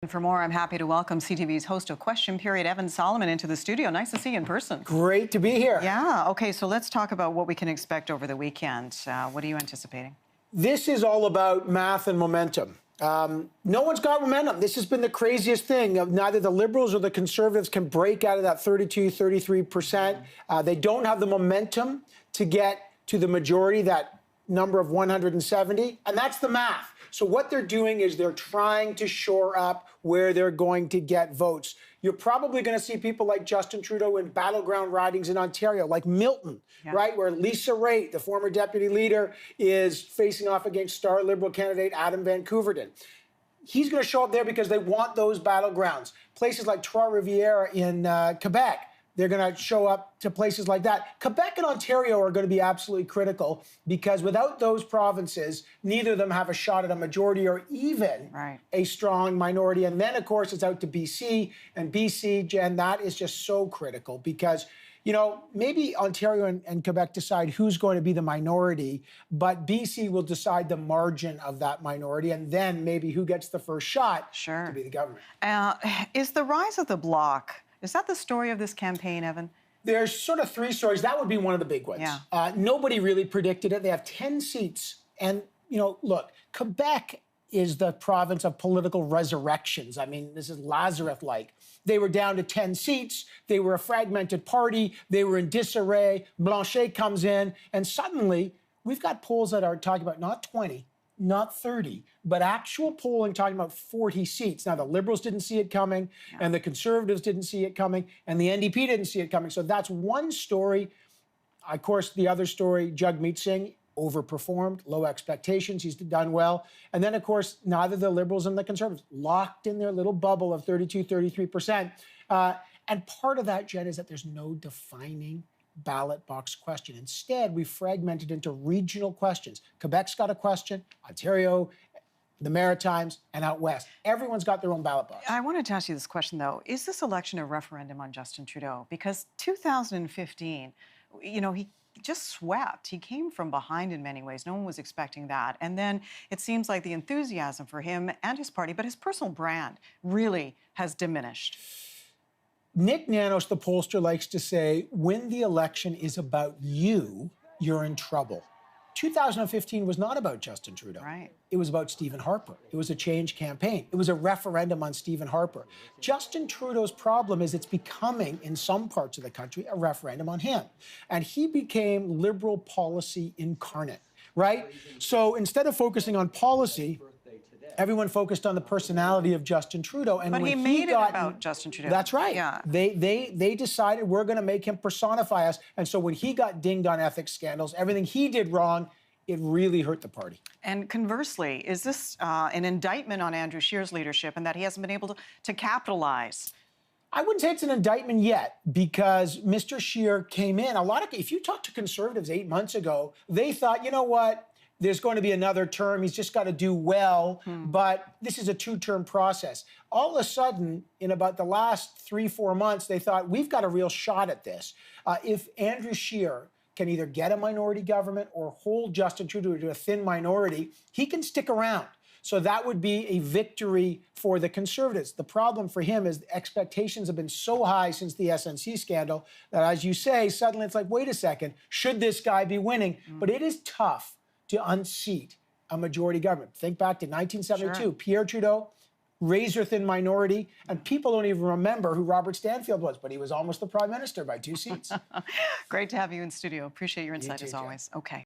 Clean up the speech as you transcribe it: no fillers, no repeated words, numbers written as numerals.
And for more, I'm happy to welcome CTV's host of Question Period, Evan Solomon, into the studio. Nice to see you in person. Great to be here. Yeah. Okay, so let's talk about what we can expect over the weekend. What are you anticipating? This is all about math and momentum. No one's got momentum. This has been the craziest thing. Neither the Liberals or the Conservatives can break out of that 32, 33%. They don't have the momentum to get to the majority, that number of 170, and that's the math. So what they're doing is they're trying to shore up where they're going to get votes. You're probably going to see people like Justin Trudeau in battleground ridings in Ontario, like Milton, right, where Lisa Raitt, the former deputy leader, is facing off against star Liberal candidate Adam Van Koeverden. He's going to show up there because they want those battlegrounds. Places like Trois-Rivières in Quebec, they're going to show up to places like that. Quebec and Ontario are going to be absolutely critical because without those provinces, neither of them have a shot at a majority or even a strong minority. And then, of course, it's out to BC. And BC, Jen, that is just so critical because, you know, maybe Ontario and Quebec decide who's going to be the minority, but BC will decide the margin of that minority and then maybe who gets the first shot to be the government. Is the rise of the Bloc, is that the story of this campaign, Evan? There's sort of three stories. That would be one of the big ones. Nobody really predicted it. They have 10 seats. And, you know, look, Quebec is the province of political resurrections. I mean, this is Lazarus-like. They were down to 10 seats. They were a fragmented party. They were in disarray. Blanchet comes in. And suddenly, we've got polls that are talking about not 20, not 30, but actual polling talking about 40 seats. Now, the Liberals didn't see it coming, and the Conservatives didn't see it coming, and the NDP didn't see it coming. So that's one story. Of course, the other story, Jagmeet Singh, overperformed, low expectations. He's done well. And then, of course, neither the Liberals and the Conservatives locked in their little bubble of 32, 33%. And part of that, Jen, is that there's no defining ballot box question. Instead, we fragmented into regional questions. Quebec's got a question, Ontario, the Maritimes, and out west. Everyone's got their own ballot box. I wanted to ask you this question, though. Is this election a referendum on Justin Trudeau? Because 2015, you know, he just swept. He came from behind in many ways. No one was expecting that. And then it seems like the enthusiasm for him and his party, but his personal brand really has diminished. Nick Nanos, the pollster, likes to say, when the election is about you, you're in trouble. 2015 was not about Justin Trudeau. It was about Stephen Harper. It was a change campaign. It was a referendum on Stephen Harper. Justin Trudeau's problem is it's becoming, in some parts of the country, a referendum on him. And he became Liberal policy incarnate, right? So instead of focusing on policy, everyone focused on the personality of Justin Trudeau. And but when he made it about Justin Trudeau. That's right. Yeah. They decided we're going to make him personify us. And so when he got dinged on ethics scandals, everything he did wrong, it really hurt the party. And conversely, is this an indictment on Andrew Scheer's leadership and that he hasn't been able to capitalize? I wouldn't say it's an indictment yet because Mr. Scheer came in. If you talk to Conservatives 8 months ago, they thought, you know what? There's going to be another term. He's just got to do well. But this is a two-term process. All of a sudden, in about the last 3-4 months, they thought, we've got a real shot at this. If Andrew Scheer can either get a minority government or hold Justin Trudeau to a thin minority, he can stick around. So that would be a victory for the Conservatives. The problem for him is the expectations have been so high since the SNC scandal that, as you say, suddenly it's like, wait a second, should this guy be winning? But it is tough to unseat a majority government. Think back to 1972, Pierre Trudeau, razor-thin minority, and people don't even remember who Robert Stanfield was, but he was almost the prime minister by 2 seats. Great to have you in studio. Appreciate your insight as always. Okay.